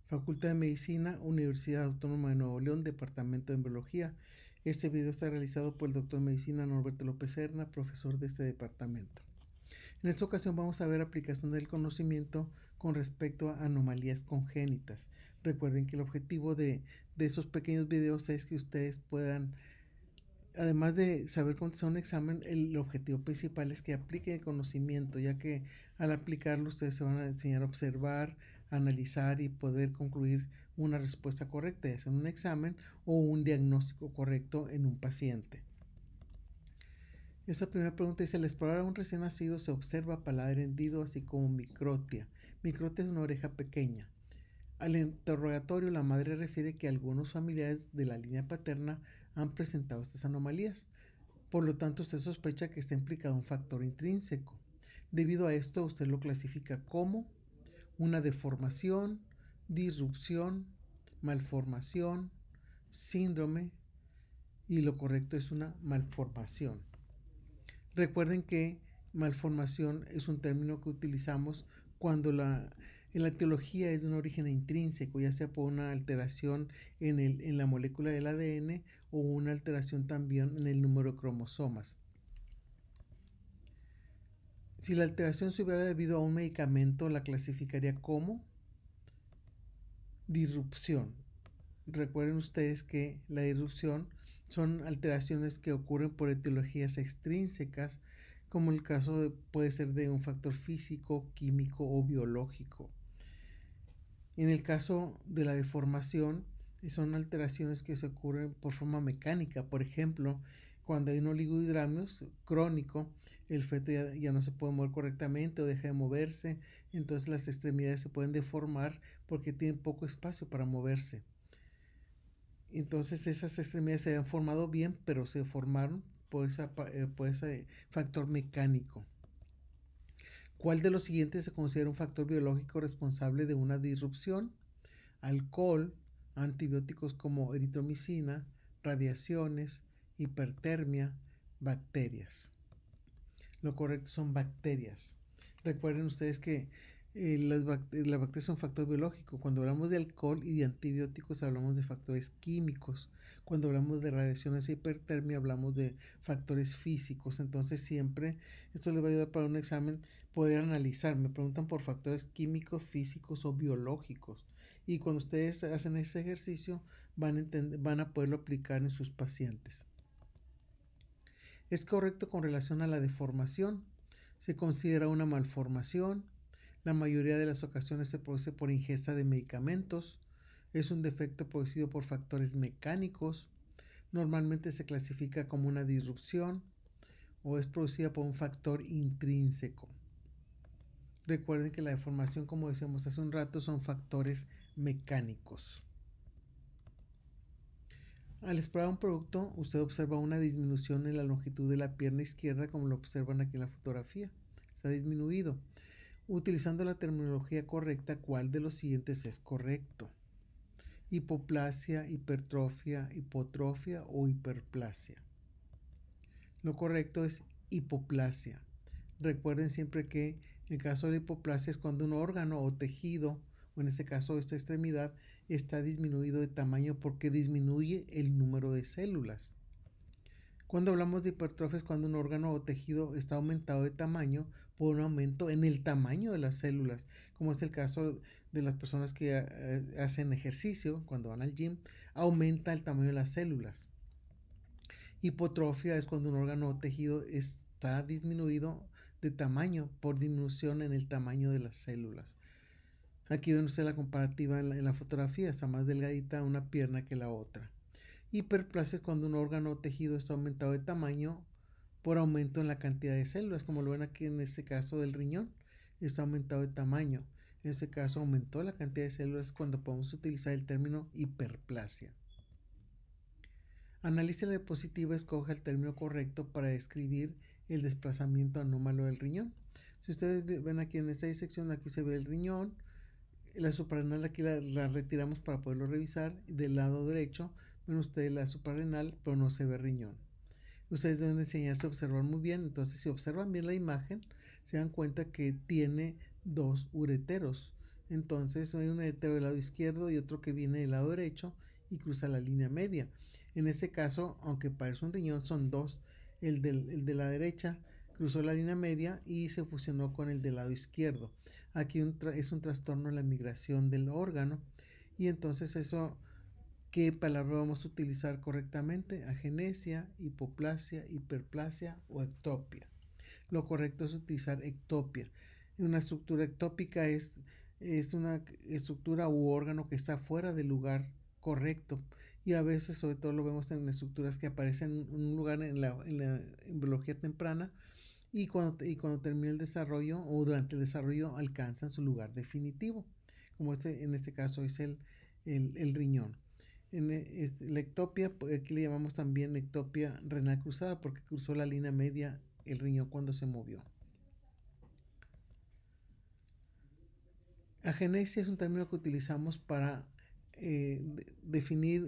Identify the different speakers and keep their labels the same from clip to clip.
Speaker 1: Facultad de Medicina, Universidad Autónoma de Nuevo León, Departamento de Embriología. Este video está realizado por el doctor de Medicina Norberto López Serna, profesor de este departamento. En esta ocasión vamos a ver aplicación del conocimiento con respecto a anomalías congénitas. Recuerden que el objetivo de esos pequeños videos es que ustedes puedan, además de saber contestar un examen, el objetivo principal es que apliquen el conocimiento, ya que al aplicarlo ustedes se van a enseñar a observar, analizar y poder concluir una respuesta correcta, ya sea en un examen o un diagnóstico correcto en un paciente. Esta primera pregunta dice: al explorar a un recién nacido se observa paladar hendido así como microtia. Microtia es una oreja pequeña. Al interrogatorio, la madre refiere que algunos familiares de la línea paterna han presentado estas anomalías. Por lo tanto, usted sospecha que está implicado un factor intrínseco. Debido a esto, usted lo clasifica como una deformación, disrupción, malformación, síndrome, y lo correcto es una malformación. Recuerden que malformación es un término que utilizamos cuando en la etiología es de un origen intrínseco, ya sea por una alteración en la molécula del ADN o una alteración también en el número de cromosomas. Si la alteración se hubiera debido a un medicamento, la clasificaría como disrupción. Recuerden ustedes que la disrupción son alteraciones que ocurren por etiologías extrínsecas, como el caso puede ser de un factor físico, químico o biológico. En el caso de la deformación, son alteraciones que se ocurren por forma mecánica. Por ejemplo, cuando hay un oligohidramnios crónico, el feto ya no se puede mover correctamente o deja de moverse, entonces las extremidades se pueden deformar porque tienen poco espacio para moverse. Entonces esas extremidades se habían formado bien, pero se formaron por ese factor mecánico. ¿Cuál de los siguientes se considera un factor biológico responsable de una disrupción? Alcohol, antibióticos como eritromicina, radiaciones, hipertermia, bacterias. Lo correcto son bacterias. Recuerden ustedes que la bacteria es un factor biológico. Cuando hablamos de alcohol y de antibióticos hablamos de factores químicos. Cuando hablamos de radiaciones e hipertermia hablamos de factores físicos. Entonces siempre esto les va a ayudar para un examen poder analizar. Me preguntan por factores químicos, físicos o biológicos. Y cuando ustedes hacen ese ejercicio van a poderlo aplicar en sus pacientes. Es correcto con relación a la deformación. Se considera una malformación. La mayoría de las ocasiones se produce por ingesta de medicamentos. Es un defecto producido por factores mecánicos. Normalmente se clasifica como una disrupción o es producida por un factor intrínseco. Recuerden que la deformación, como decíamos hace un rato, son factores mecánicos. Al explorar un producto, usted observa una disminución en la longitud de la pierna izquierda, como lo observan aquí en la fotografía. Está disminuido. Utilizando la terminología correcta, ¿cuál de los siguientes es correcto? Hipoplasia, hipertrofia, hipotrofia o hiperplasia. Lo correcto es hipoplasia. Recuerden siempre que el caso de la hipoplasia es cuando un órgano o tejido, o en este caso esta extremidad, está disminuido de tamaño porque disminuye el número de células. Cuando hablamos de hipertrofia es cuando un órgano o tejido está aumentado de tamaño por un aumento en el tamaño de las células, como es el caso de las personas que hacen ejercicio, cuando van al gym, aumenta el tamaño de las células. Hipotrofia es cuando un órgano o tejido está disminuido de tamaño por disminución en el tamaño de las células. Aquí ven ustedes la comparativa en la fotografía, está más delgadita una pierna que la otra. Hiperplasia es cuando un órgano o tejido está aumentado de tamaño por aumento en la cantidad de células, como lo ven aquí en este caso del riñón, está aumentado de tamaño. En este caso aumentó la cantidad de células cuando podemos utilizar el término hiperplasia. Analice la diapositiva, escoja el término correcto para describir el desplazamiento anómalo del riñón. Si ustedes ven aquí en esta disección, aquí se ve el riñón, la suprarrenal aquí la retiramos para poderlo revisar. Del lado derecho ven ustedes la suprarrenal, pero no se ve riñón. Ustedes deben enseñarse a observar muy bien. Entonces, si observan bien la imagen, se dan cuenta que tiene dos ureteros. Entonces hay un ureter del lado izquierdo y otro que viene del lado derecho y cruza la línea media. En este caso, aunque parece un riñón, son dos. El de la derecha cruzó la línea media y se fusionó con el del lado izquierdo. Aquí es un trastorno en la migración del órgano. Y entonces eso, ¿qué palabra vamos a utilizar correctamente? Agenesia, hipoplasia, hiperplasia o ectopia. Lo correcto es utilizar ectopia. Una estructura ectópica es una estructura u órgano que está fuera del lugar correcto, y a veces, sobre todo, lo vemos en estructuras que aparecen en un lugar en la embriología temprana, y cuando termina el desarrollo o durante el desarrollo alcanzan su lugar definitivo, como en este caso es el riñón. La ectopia, aquí le llamamos también ectopia renal cruzada porque cruzó la línea media el riñón cuando se movió. Agenesia es un término que utilizamos para definir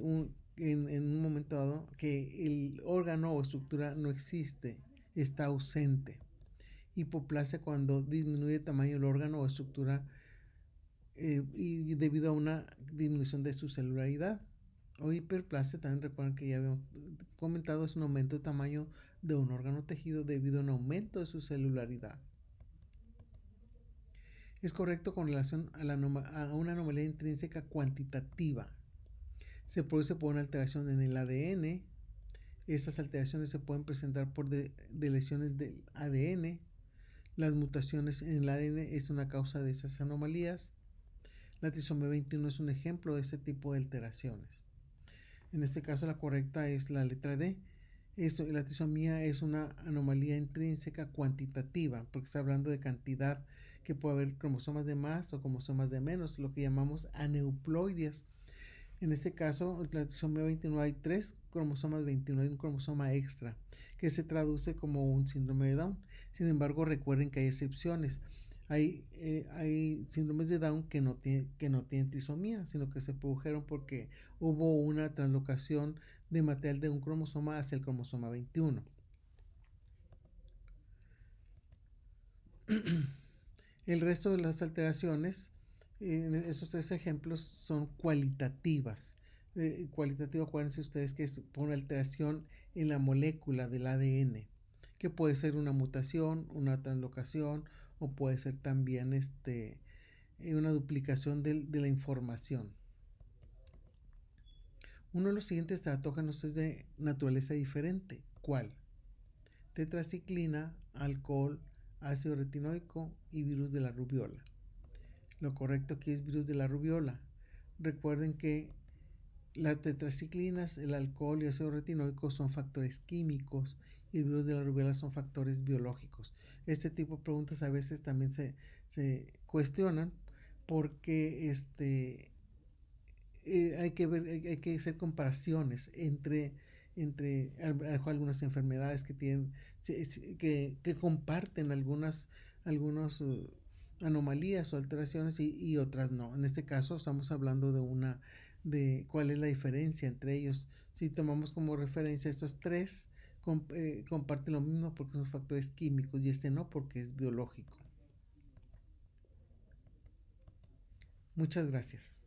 Speaker 1: en un momento dado que el órgano o estructura no existe, está ausente. Hipoplasia cuando disminuye el tamaño del órgano o estructura y debido a una disminución de su celularidad. O hiperplasia, también recuerden que ya habíamos comentado, es un aumento de tamaño de un órgano tejido debido a un aumento de su celularidad. Es correcto con relación a una anomalía intrínseca cuantitativa. Se produce por una alteración en el ADN. Estas alteraciones se pueden presentar por de lesiones del ADN. Las mutaciones en el ADN es una causa de esas anomalías. La trisomía 21 es un ejemplo de este tipo de alteraciones. En este caso la correcta es la letra D. La trisomía es una anomalía intrínseca cuantitativa, porque está hablando de cantidad, que puede haber cromosomas de más o cromosomas de menos, lo que llamamos aneuploidias. En este caso, la trisomía 21 hay 3 cromosomas 21, hay un cromosoma extra, que se traduce como un síndrome de Down. Sin embargo, recuerden que hay excepciones. Hay síndromes de Down que no tienen trisomía, sino que se produjeron porque hubo una translocación de material de un cromosoma hacia el cromosoma 21. El resto de las alteraciones, en esos tres ejemplos, son cualitativas. Cualitativo, acuérdense ustedes que es por una alteración en la molécula del ADN, que puede ser una mutación, una translocación, o puede ser también una duplicación de la información. Uno de los siguientes teratógenos es de naturaleza diferente. ¿Cuál? Tetraciclina, alcohol, ácido retinoico y virus de la rubiola. Lo correcto aquí es virus de la rubiola. Recuerden que las tetraciclinas, el alcohol y el ácido retinoico son factores químicos y el virus de la rubiola son factores biológicos. Este tipo de preguntas a veces también se cuestionan porque hay que hacer comparaciones entre algunas enfermedades que tienen que comparten algunas anomalías o alteraciones y otras no. En este caso estamos hablando de cuál es la diferencia entre ellos. Si tomamos como referencia estos tres, comparten lo mismo porque son factores químicos y este no porque es biológico. Muchas gracias.